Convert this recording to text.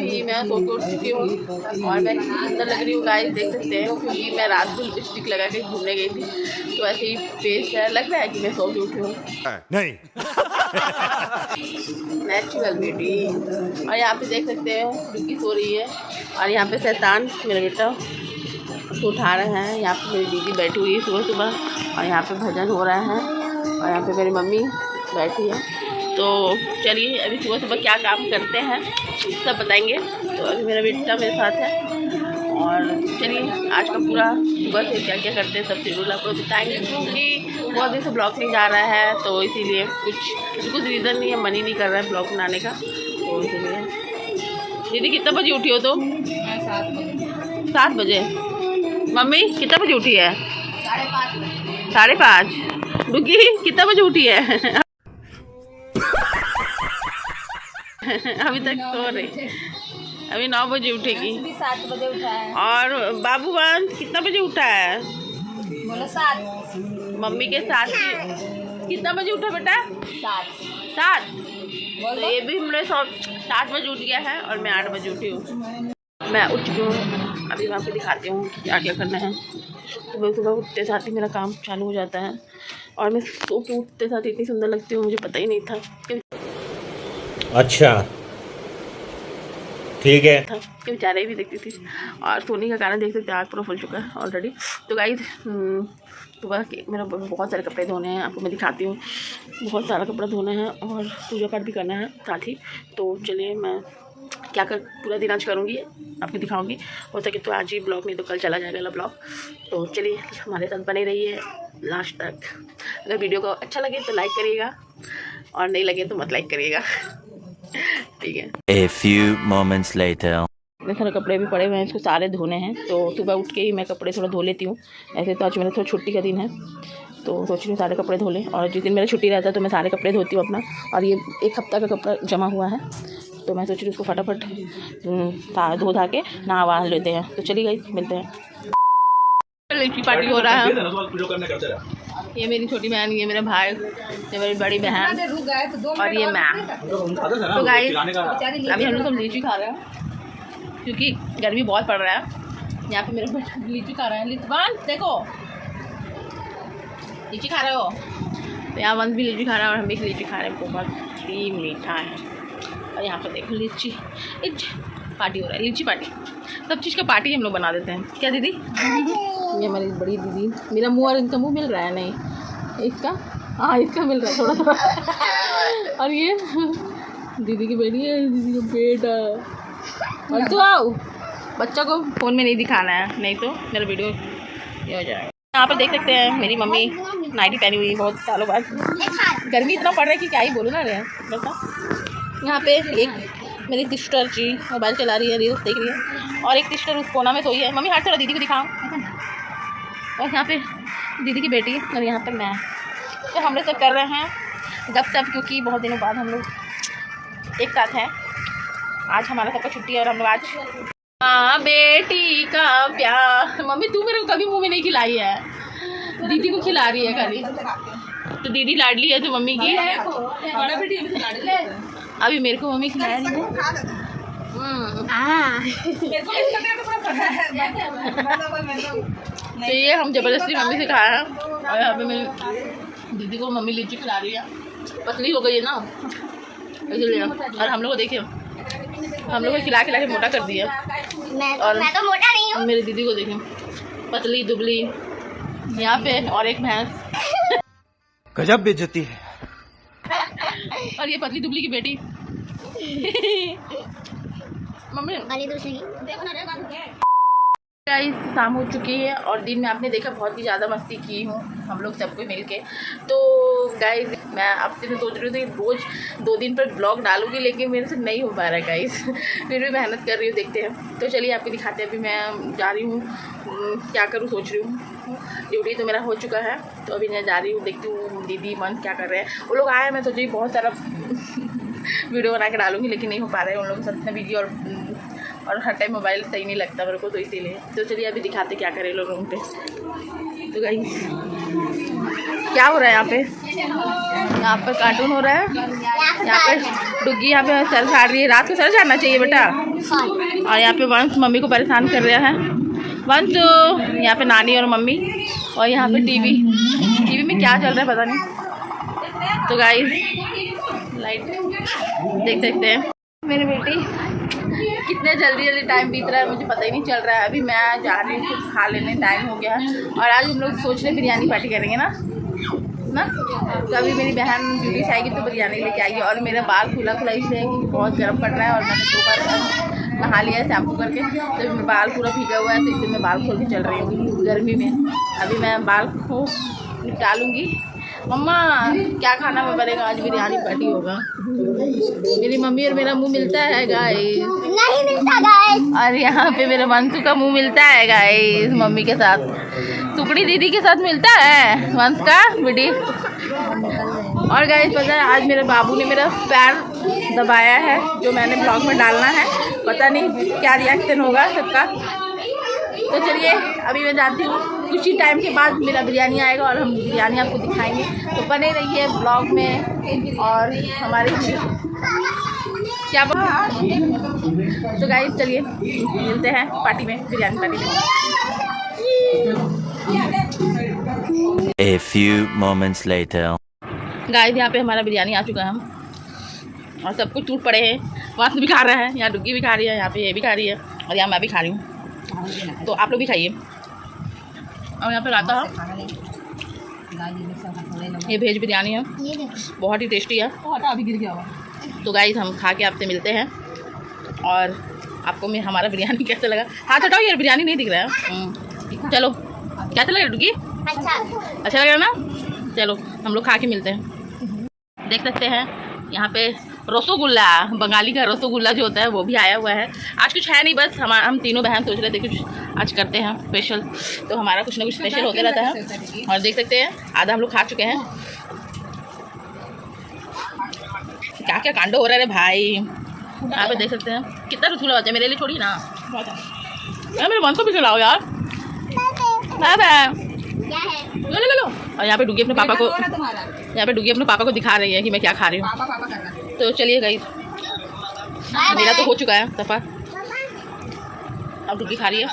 अभी मैं सो के उठ चुकी हूँ और मैं सुंदर लग रही हूँ गाइस, देख सकते हैं, क्योंकि मैं रात को लिपस्टिक लगा के घूमने गई थी तो ऐसे ही फेस है, लग रहा है कि मैं सो के उठी हूँ। नहीं नेचुरल ब्यूटी। और यहाँ पे देख सकते हो रुकी सो रही है और यहाँ पे शैतान मेरा बेटा उसको उठा रहे हैं। यहाँ पे मेरी दीदी बैठी हुई है सुबह सुबह और यहाँ पे भजन हो रहा है और यहाँ पे मेरी मम्मी बैठी है। तो चलिए अभी सुबह सुबह क्या काम करते हैं सब बताएंगे। तो अभी मेरा बेटा मेरे साथ है और चलिए आज का पूरा सुबह से क्या क्या करते हैं सब शेड्यूल आपको बताएंगे, क्योंकि बहुत दिन से ब्लॉग नहीं जा रहा है तो इसीलिए कुछ रीज़न नहीं है, मन ही नहीं कर रहा है ब्लॉग बनाने का। तो इसीलिए दीदी कितना बजे उठी हो? तो 7 बजे। मम्मी कितना बजे उठी है? 5:30। रुकी कितना बजे उठी है? अभी तक सो रही, अभी 9 बजे उठेगी। 7 बजे उठा है। और बाबू बन कितना बजे उठा है? बोला 7। मम्मी के साथ कितना बजे उठा बेटा? 7। तो ये भी हमने 7 बजे उठ गया है और मैं 8 बजे उठी हूँ। मैं उठ चुकी हूँ, अभी मैं आपको दिखाती हूँ क्या क्या करना है। सुबह सुबह उठते साथ ही मेरा काम चालू हो जाता है और मैं सो के उठते साथ इतनी सुंदर लगती हूँ, मुझे पता ही नहीं था। अच्छा ठीक है। कि बेचारे भी देखती थी और सोने का कारण देख सकते हैं, आग पूरा फुल चुका है ऑलरेडी। तो गाइस सुबह के मेरा बहुत सारे कपड़े धोने हैं, आपको मैं दिखाती हूँ। बहुत सारा कपड़ा धोना है और पूजा पाठ भी करना है साथ ही। तो चलिए मैं क्या कर पूरा दिन आज करूँगी आपको दिखाऊंगी। हो सके तो आज ही ब्लॉग, नहीं तो कल चला जाएगा ब्लॉग। तो चलिए हमारे साथ बने रहिए लास्ट तक। अगर वीडियो को अच्छा लगे तो लाइक करिएगा और नहीं लगे तो मत लाइक करिएगा। ठीक है। A few moments later. इतने सारे कपड़े भी पड़े हुए हैं, इसको सारे धोने हैं। तो सुबह उठ के ही मैं कपड़े थोड़ा धो लेती हूँ। ऐसे तो आज मेरा थोड़ा छुट्टी का दिन है तो सोच रही हूँ सारे कपड़े धो लें। और जिस दिन मेरा छुट्टी रहता है तो मैं सारे कपड़े धोती हूँ अपना। और ये 1 हफ्ता का कपड़ा जमा हुआ है तो मैं सोच रही हूँ उसको फटाफट धो धा के नहा लेते हैं। तो चलिए गाइस मिलते हैं। लीची पार्टी हो रहा है। ये मेरी छोटी बहन, ये मेरा भाई, ये मेरी बड़ी बहन और ये मैं। तो गाइस अभी हम लोग सब लीची खा रहे हैं क्योंकि गर्मी बहुत पड़ रहा है। यहाँ पे मेरे बेटा लीची खा रहे हैं। लिचवान देखो लीची खा रहे हो। तो यहाँ वंश भी लीची खा रहा है और हम भी लीची खा रहे हैं। बहुत ही मीठा है। और यहाँ पर देखो लीची पार्टी हो रहा है, लीची पार्टी। सब चीज़ का पार्टी हम लोग बना देते हैं। क्या दीदी? ये हमारी बड़ी दीदी, मेरा मुँह और इनका मुँह मिल रहा है? नहीं इसका, हाँ इसका मिल रहा है थोड़ा थोड़ा। और ये दीदी की बेटी है, दीदी का बेटा। और तो आओ, बच्चा को फ़ोन में नहीं दिखाना है नहीं तो मेरा वीडियो ये हो जाएगा। यहाँ पर देख सकते हैं मेरी मम्मी नाइटी पहनी हुई बहुत सालों बाद। गर्मी इतना पड़ रहा है कि क्या ही बोलूँ ना रे बता। यहाँ पे एक मेरी सिस्टर जी मोबाइल चला रही है, रील्स देख रही है और एक सिस्टर उस कोना में सोई है। मम्मी हाथ थोड़ा दीदी को दिखाओ। और यहाँ पे दीदी की बेटी और यहाँ पे मैं। तो हम लोग सब कर रहे हैं गपशप, क्योंकि बहुत दिनों बाद हम लोग एक साथ हैं। आज हमारा सबका छुट्टी है और हम लोग आज हाँ बेटी का प्यार। मम्मी तू मेरे को कभी मुँह में नहीं खिलाई है, दीदी को खिला रही है खाली। तो दीदी लाडली है तो मम्मी की, अभी मेरे को मम्मी खिला रही है। तो ये हम जबरदस्ती मम्मी से खाया है और यहाँ पे मेरी दीदी को मम्मी लीची खिला रही है। पतली हो गई है ना इसलिए। और हम लोग को देखिए, हम लोग को खिला खिला के मोटा कर दिया। और मैं तो मोटा नहीं हूँ। मेरी दीदी को देखिए पतली दुबली, यहाँ पे और एक भैंस। गजब बेइज्जती है। और ये पतली दुबली की बेटी मम्मी। गाइस शाम हो चुकी है और दिन में आपने देखा बहुत ही ज़्यादा मस्ती की हूँ हम लोग सबको मिल के। तो गाइस मैं आपसे तो सोच रही थी रोज़ 2 दिन पर ब्लॉग डालूंगी, लेकिन मेरे से नहीं हो पा रहा है गाइस। फिर भी मेहनत कर रही हूँ, देखते हैं। तो चलिए आपको दिखाते हैं। अभी मैं जा रही हूँ, क्या करूँ सोच रही हूँ। ड्यूटी तो मेरा हो चुका है तो अभी मैं जा रही हूँ, देखती हूँ दीदी मन क्या कर रहे हैं। वो लोग आए, मैं सोची बहुत सारा वीडियो बना के डालूंगी लेकिन नहीं हो पा रहा है। उन लोगों के साथ इतना बिजी और हर टाइम मोबाइल सही नहीं लगता मेरे को, तो इसीलिए। तो चलिए अभी दिखाते क्या करें लोग रूम पे। तो गाइस क्या हो रहा है यहाँ पे? यहाँ पर कार्टून हो रहा है। यहाँ पे डुग्गी यहाँ पे सर झाड़ रही है। रात को सर झाड़ना चाहिए बेटा। और यहाँ पे वंश मम्मी को परेशान कर रहा है। वंश यहाँ पे नानी और मम्मी, और यहाँ पे टीवी में क्या चल रहा है पता नहीं। तो गाइस लाइट देख सकते हैं। मेरी बेटी कितने जल्दी टाइम बीत रहा है मुझे पता ही नहीं चल रहा है। अभी मैं जा रही हूँ, कुछ खा लेने, टाइम हो गया है। और आज हम लोग सोच रहे बिरयानी पार्टी करेंगे ना। तो अभी मेरी बहन ड्यूटी से आएगी तो बिरयानी लेके आएगी। और मेरा बाल खुला इसलिए क्योंकि बहुत गर्म पड़ रहा है और मैंने 2 बार नहा लिया है शैम्पू करके, तो मेरा बाल पूरा भीगा हुआ है, तो इसलिए मैं बाल खोल के चल रही हूँ गर्मी में। अभी मैं बाल को निपटा लूँगी। मम्मा क्या खाना में बनेगा? आज बिरयानी पार्टी होगा। मेरी मम्मी और मेरा मुंह मिलता है गाइस। नहीं मिलता गाइस। और यहाँ पे मेरे वंशु का मुंह मिलता है गाइस मम्मी के साथ। टुकड़ी दीदी के साथ मिलता है वंश का बेटी। और गाइस पता है आज मेरे बाबू ने मेरा पैर दबाया है, जो मैंने ब्लॉग में डालना है। पता नहीं क्या रिएक्शन होगा सबका। तो चलिए अभी मैं जाती हूँ, कुछ ही टाइम के बाद मेरा बिरयानी आएगा और हम बिरयानी आपको दिखाएंगे। तो बने रहिए ब्लॉग में और हमारे क्या तो गाइस चलिए मिलते हैं पार्टी में, बिरयानी पार्टी में। A few moments later. Guys यहाँ पे हमारा बिरयानी आ चुका है और सब कुछ टूट पड़े हैं। वहाँ से भी खा रहा है, यहाँ डुग्गी भी खा रही है, यहाँ पे ये भी खा रही है और यहाँ मैं भी खा रही हूँ। तो आप लोग भी खाइए। और यहाँ पे राता है, ये वेज बिरयानी है, बहुत ही टेस्टी है। अभी गिर गया। तो गाइस हम खा के आपसे मिलते हैं और आपको मैं हमारा बिरयानी कैसा लगा। हाथ हटाओ यार, बिरयानी नहीं दिख रहा है। चलो कैसा लग रहा है डुग्गी? अच्छा लग रहा है ना? चलो हम लोग खा के मिलते हैं। देख सकते हैं यहाँ पे रसगुल्ला, बंगाली का रसगुल्ला जो होता है वो भी आया हुआ है। आज कुछ है नहीं, बस हम तीनों बहन सोच रहे थे कुछ आज करते हैं स्पेशल, तो हमारा कुछ ना कुछ स्पेशल होते रहता है। और देख सकते हैं आधा हम लोग खा चुके हैं। क्या क्या कांड हो रहा है भाई। यहाँ पे देख सकते हैं कितना रसगुल्ला होता है। मेरे लिए छोड़ी ना यार, मेरे मन को भी खिलाओ यार। लो। और यहाँ पे डुग्गी अपने पापा को दिखा रही है कि मैं क्या खा रही हूँ। तो चलिए गाइस मेरा तो हो चुका है सफ़र, अब डुग्गी खा रही है।